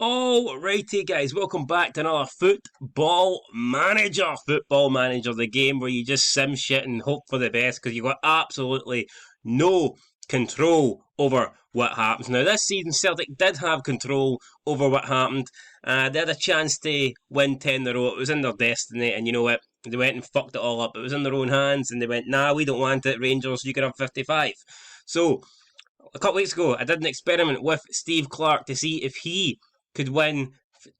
Alrighty guys, welcome back to another Football Manager. Football Manager, the game where you just sim shit and hope for the best because you've got absolutely no control over what happens. Now this season Celtic did have control over what happened. They had a chance to win 10 in a row. It was in their destiny, and you know what? They went and fucked it all up. It was in their own hands and they went, nah, we don't want it, Rangers, you can have 55. So a couple weeks ago, I did an experiment with Steve Clarke to see if he could win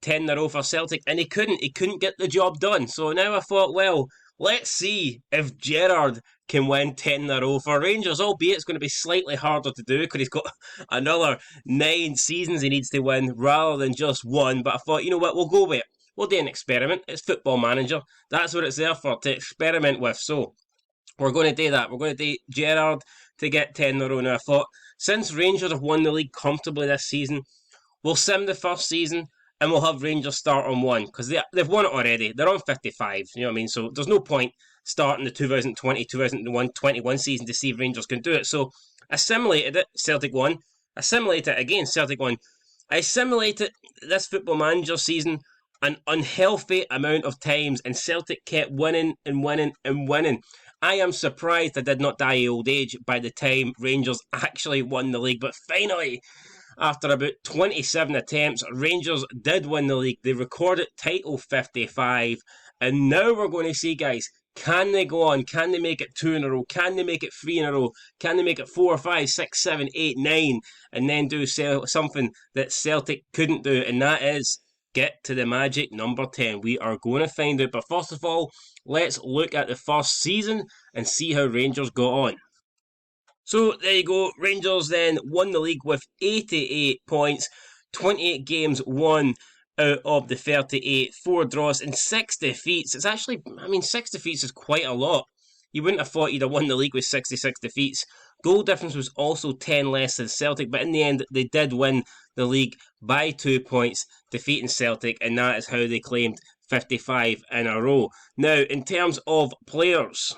10 in a row for Celtic, and he couldn't. He couldn't get the job done. So now I thought, well, let's see if Gerrard can win 10 in a row for Rangers, albeit it's going to be slightly harder to do because he's got another 9 seasons he needs to win rather than just one. But I thought, you know what, we'll go with it. We'll do an experiment. It's Football Manager. That's what it's there for, to experiment with. So we're going to do that. We're going to do Gerrard to get 10 in a row. Now I thought, since Rangers have won the league comfortably this season, we'll sim the first season and we'll have Rangers start on 1 because they've won it already. They're on 55, you know what I mean? So there's no point starting the 2020-2021 season to see if Rangers can do it. So I simulated it, Celtic won. I simulated it again, Celtic won. I simulated this Football Manager season an unhealthy amount of times, and Celtic kept winning and winning and winning. I am surprised I did not die of old age by the time Rangers actually won the league, but finally, after about 27 attempts, Rangers did win the league. They recorded title 55. And now we're going to see, guys, can they go on? Can they make it 2 in a row? Can they make it 3 in a row? Can they make it 4, 5, 6, 7, 8, 9? And then do something that Celtic couldn't do, and that is get to the magic number 10. We are going to find out. But first of all, let's look at the first season and see how Rangers got on. So there you go. Rangers then won the league with 88 points, 28 games won out of the 38, 4 draws and 6 defeats. It's actually, 6 defeats is quite a lot. You wouldn't have thought you'd have won the league with 66 defeats. Goal difference was also 10 less than Celtic, but in the end, they did win the league by 2 points, defeating Celtic, and that is how they claimed 55 in a row. Now, in terms of players,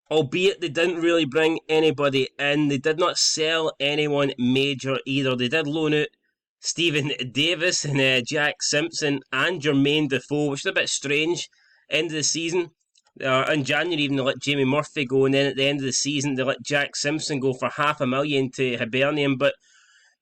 albeit they didn't really bring anybody in, they did not sell anyone major either. They did loan out Stephen Davis and Jack Simpson and Jermaine Defoe, which is a bit strange. End of the season, in January even they let Jamie Murphy go, and then at the end of the season they let Jack Simpson go for $500,000 to Hibernian. But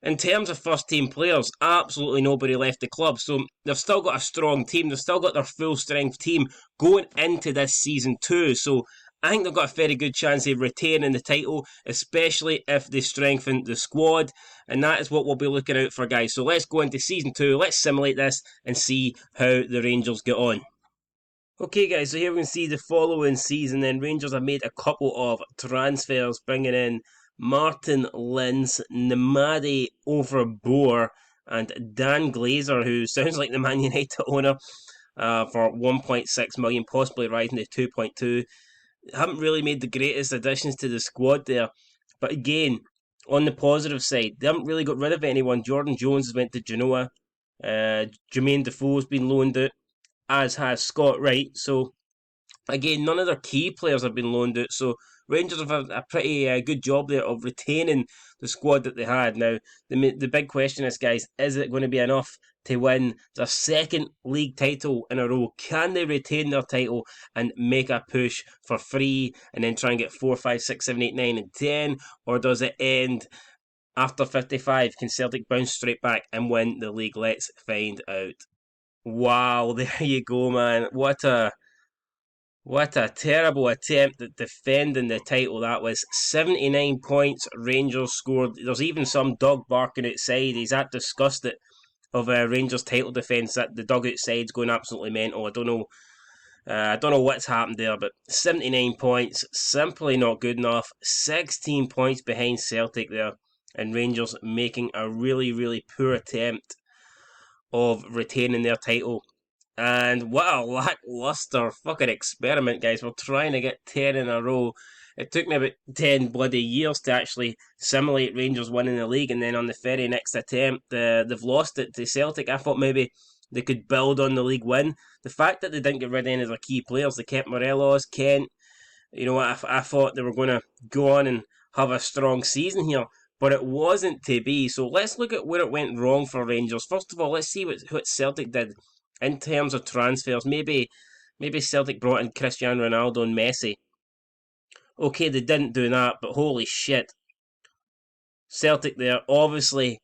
in terms of first team players, absolutely nobody left the club. So they've still got a strong team. They've still got their full strength team going into this season too. So I think they've got a very good chance of retaining the title, especially if they strengthen the squad. And that is what we'll be looking out for, guys. So let's go into season 2. Let's simulate this and see how the Rangers get on. Okay, guys, so here we can see the following season. Then Rangers have made a couple of transfers, bringing in Martin Linz, Nemadi Overboer, and Dan Glazer, who sounds like the Man United owner, for 1.6 million, possibly rising to 2.2. Haven't really made the greatest additions to the squad there. But again, on the positive side, they haven't really got rid of anyone. Jordan Jones has went to Genoa. Jermaine Defoe's been loaned out, as has Scott Wright. So, again, none of their key players have been loaned out. So, Rangers have had a pretty good job there of retaining the squad that they had. Now, the big question is, guys, is it going to be enough to win their second league title in a row? Can they retain their title and make a push for 3 and then try and get 4, 5, 6, 7, 8, 9 and 10? Or does it end after 55? Can Celtic bounce straight back and win the league? Let's find out. Wow, there you go, man. What a terrible attempt at defending the title that was. 79 points Rangers scored. There's even some dog barking outside. He's that disgusted of Rangers title defence that the dugout side's going absolutely mental. I don't know what's happened there, but 79 points, simply not good enough. 16 points behind Celtic there, and Rangers making a really, really poor attempt of retaining their title. And what a lackluster fucking experiment, guys. We're trying to get 10 in a row. It took me about 10 bloody years to actually simulate Rangers winning the league, and then on the very next attempt, they've lost it to Celtic. I thought maybe they could build on the league win. The fact that they didn't get rid of any of their key players, they kept Morelos, Kent, I thought they were going to go on and have a strong season here. but it wasn't to be. So let's look at where it went wrong for Rangers. First of all, let's see what Celtic did in terms of transfers. Maybe Celtic brought in Cristiano Ronaldo and Messi. Okay, they didn't do that, but holy shit. Celtic there, obviously,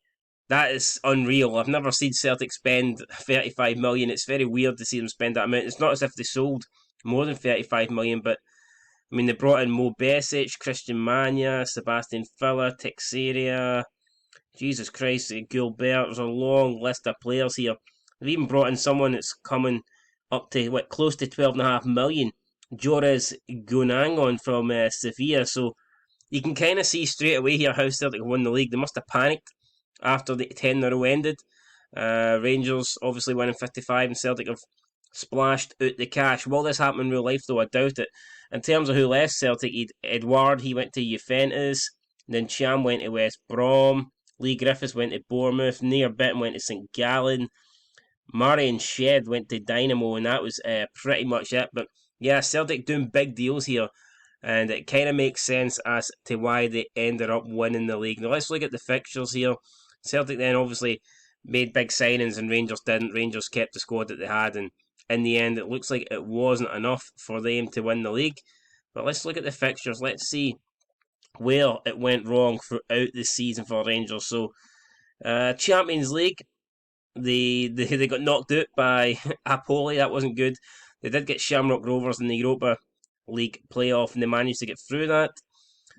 that is unreal. I've never seen Celtic spend 35 million. It's very weird to see them spend that amount. It's not as if they sold more than 35 million, but I mean, they brought in Mo Besic, Christian Mania, Sebastian Filler, Texeria, Jesus Christ, Gilbert. There's a long list of players here. They've even brought in someone that's coming up to, close to 12.5 million. Joris Gunangon from Sevilla. So you can kind of see straight away here how Celtic won the league. They must have panicked after the 10 in a row ended. Rangers obviously winning 55 and Celtic have splashed out the cash. Will this happen in real life though? I doubt it. In terms of who left Celtic, Edouard, he went to Juventus. Then Cham went to West Brom. Lee Griffiths went to Bournemouth. Near Bitten went to St Gallen. Marion Shed went to Dynamo, and that was pretty much it. But yeah, Celtic doing big deals here, and it kind of makes sense as to why they ended up winning the league. Now let's look at the fixtures here. Celtic then obviously made big signings, and Rangers didn't. Rangers kept the squad that they had, and in the end, it looks like it wasn't enough for them to win the league. But let's look at the fixtures. Let's see where it went wrong throughout the season for Rangers. So, Champions League, they got knocked out by Apoli. That wasn't good. They did get Shamrock Rovers in the Europa League playoff, and they managed to get through that.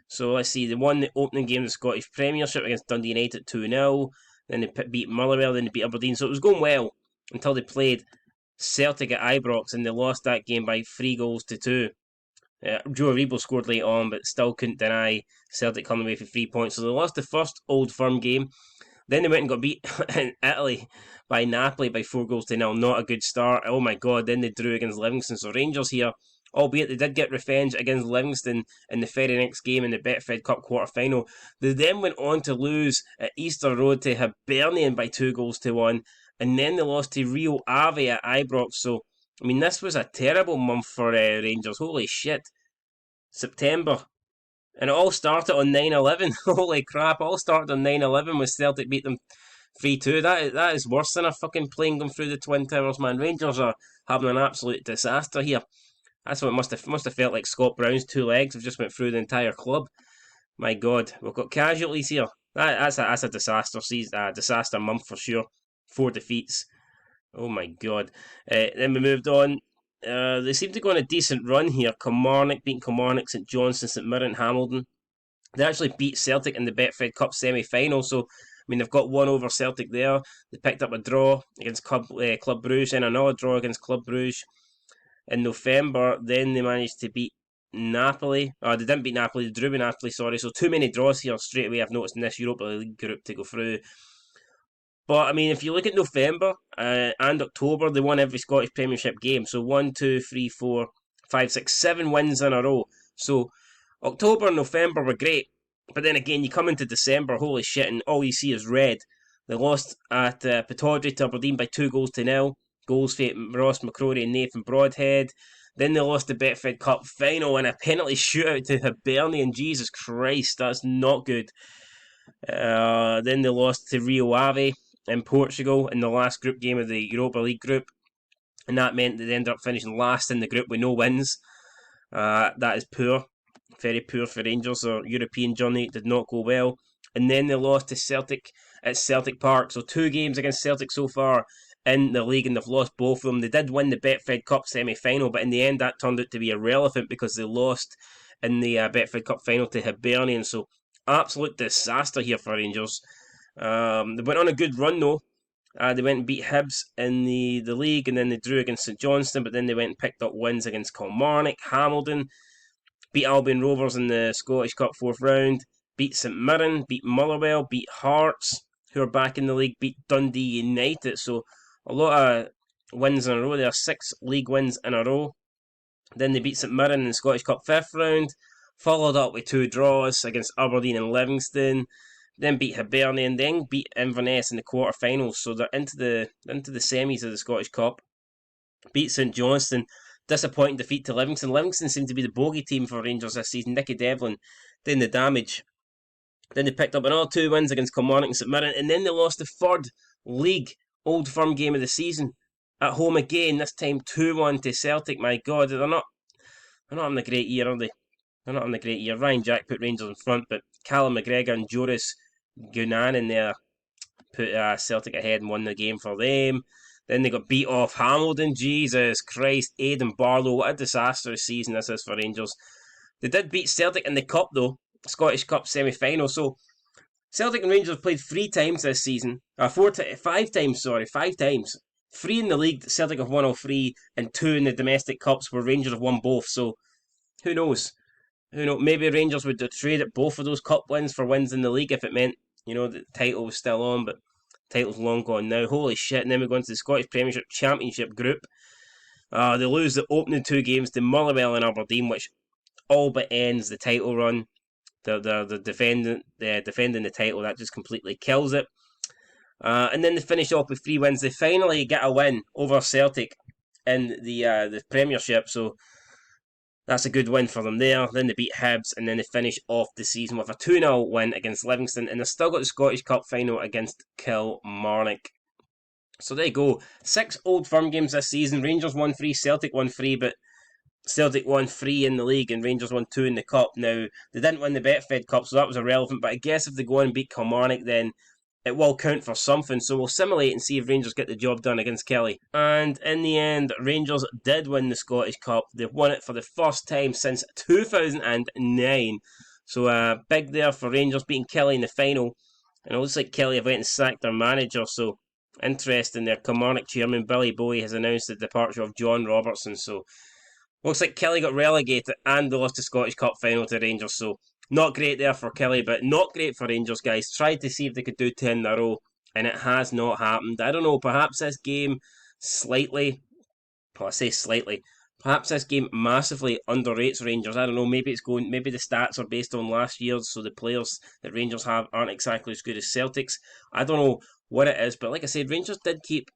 So let's see. They won the opening game of the Scottish Premiership against Dundee United 2-0. Then they beat Motherwell. Then they beat Aberdeen. So it was going well until they played Celtic at Ibrox, and they lost that game by 3-2. Joe Aribo scored late on, but still couldn't deny Celtic coming away for 3 points. So they lost the first Old Firm game. Then they went and got beat in Italy by Napoli by 4-0. Not a good start. Oh my god. Then they drew against Livingston. So Rangers here, albeit they did get revenge against Livingston in the very next game in the Betfred Cup quarter-final. They then went on to lose at Easter Road to Hibernian by 2-1. And then they lost to Rio Ave at Ibrox. So, I mean, this was a terrible month for Rangers. Holy shit. September. And it all started on 9/11. Holy crap, all started on 9/11 with Celtic beat them 3-2. That is worse than a fucking plane going through the Twin Towers, man. Rangers are having an absolute disaster here. That's what it must have felt like. Scott Brown's two legs have just went through the entire club. My God, we've got casualties here. That's a disaster season, disaster month for sure. 4 defeats. Oh my God. Then we moved on. They seem to go on a decent run here. Kilmarnock beating Kilmarnock, St Johnstone, St Mirren, Hamilton. They actually beat Celtic in the Betfred Cup semi-final, so I mean they've got one over Celtic there. They picked up a draw against Club Brugge and another draw against Club Brugge in November. Then they managed to beat Napoli. They didn't beat Napoli, they drew with Napoli, sorry. So too many draws here straight away I've noticed in this Europa League group to go through. But, I mean, if you look at November and October, they won every Scottish Premiership game. So 1, 2, 3, 4, 5, 6, 7 wins in a row. So October and November were great. But then again, you come into December, holy shit, and all you see is red. They lost at Pittodrie to Aberdeen by 2-0. Goals for Ross McCrory and Nathan Broadhead. Then they lost the Betfred Cup final in a penalty shootout to Hibernian. Jesus Christ, that's not good. Then they lost to Rio Ave in Portugal in the last group game of the Europa League group, and that meant they ended up finishing last in the group with no wins. That is poor, very poor for Rangers. Their European journey did not go well, and then they lost to Celtic at Celtic Park. So 2 games against Celtic so far in the league, and they've lost both of them. They did win the Betfred Cup semi-final, but in the end that turned out to be irrelevant because they lost in the Betfred Cup final to Hibernian. So absolute disaster here for Rangers. They went on a good run though. They went and beat Hibs in the league, and then they drew against St Johnstone, but then they went and picked up wins against Kilmarnock, Hamilton, beat Albion Rovers in the Scottish Cup 4th round, beat St Mirren, beat Motherwell, beat Hearts, who are back in the league, beat Dundee United. So a lot of wins in a row. There are 6 league wins in a row. Then they beat St Mirren in the Scottish Cup 5th round, followed up with 2 draws against Aberdeen and Livingston, then beat Hibernian, then beat Inverness in the quarter-finals. So they're into the semis of the Scottish Cup. Beat St Johnstone. Disappointing defeat to Livingston. Livingston seem to be the bogey team for Rangers this season. Nicky Devlin doing the damage. Then they picked up another 2 wins against Kilmarnock and St Mirren, and then they lost the third league Old Firm game of the season at home again. This time 2-1 to Celtic. My God, they're not having a great year, are they? They're not having a great year. Ryan Jack put Rangers in front, but Callum McGregor and Joris Gunan in there put Celtic ahead and won the game for them. Then they got beat off Hamilton. Jesus Christ. Aidan Barlow. What a disastrous season this is for Rangers. They did beat Celtic in the Cup, though. Scottish Cup semi-final. So Celtic and Rangers have played 3 times this season. 5 times, sorry. 5 times. 3 in the league. Celtic have won all 3. And 2 in the domestic cups where Rangers have won both. So who knows? Maybe Rangers would trade at both of those cup wins for wins in the league if it meant, the title was still on, but the title's long gone now. Holy shit, and then we go into the Scottish Premiership Championship group. They lose the opening 2 games to Motherwell and Aberdeen, which all but ends the title run. They're defending the title. That just completely kills it. And then they finish off with 3 wins. They finally get a win over Celtic in the Premiership, so that's a good win for them there. Then they beat Hibs, and then they finish off the season with a 2-0 win against Livingston, and they've still got the Scottish Cup final against Kilmarnock. So there you go. 6 Old Firm games this season. Rangers won 3, Celtic won 3, but Celtic won 3 in the league and Rangers won 2 in the Cup. Now, they didn't win the Betfred Cup, so that was irrelevant, but I guess if they go and beat Kilmarnock, then it will count for something, so we'll simulate and see if Rangers get the job done against Kelly. And in the end, Rangers did win the Scottish Cup. They've won it for the first time since 2009. So big there for Rangers beating Kelly in the final. And it looks like Kelly have went and sacked their manager, so interesting. Their Kilmarnock chairman, Billy Bowie, has announced the departure of John Robertson, so looks like Kelly got relegated and they lost the Scottish Cup final to Rangers, so not great there for Kelly, but not great for Rangers, guys. Tried to see if they could do 10 in a row, and it has not happened. I don't know, perhaps this game perhaps this game massively underrates Rangers. I don't know, maybe the stats are based on last year's, so the players that Rangers have aren't exactly as good as Celtic's. I don't know what it is, but like I said, Rangers did keep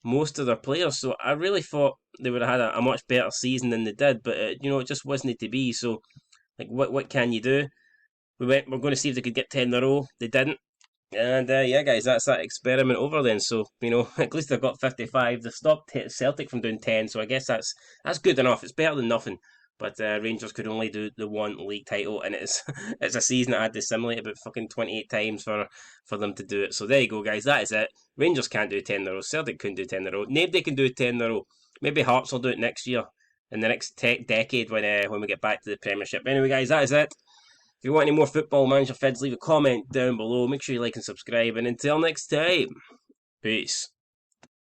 most of their players, so I really thought they would have had a much better season than they did, but it just wasn't to be. So like, what can you do? We're going to see if they could get 10 in a row. They didn't. And yeah, guys, that's that experiment over then. So, at least they've got 55. They've stopped Celtic from doing 10, so I guess that's good enough. It's better than nothing. But Rangers could only do the 1 league title, and it's a season that I had to simulate about fucking 28 times for them to do it. So there you go, guys. That is it. Rangers can't do 10 in a row. Celtic couldn't do 10 in a row. Nobody can do 10 in a row. Maybe Hearts will do it next year, in the next decade when we get back to the Premiership. Anyway, guys, that is it. If you want any more Football Manager Fids, leave a comment down below. Make sure you like and subscribe. And until next time, peace.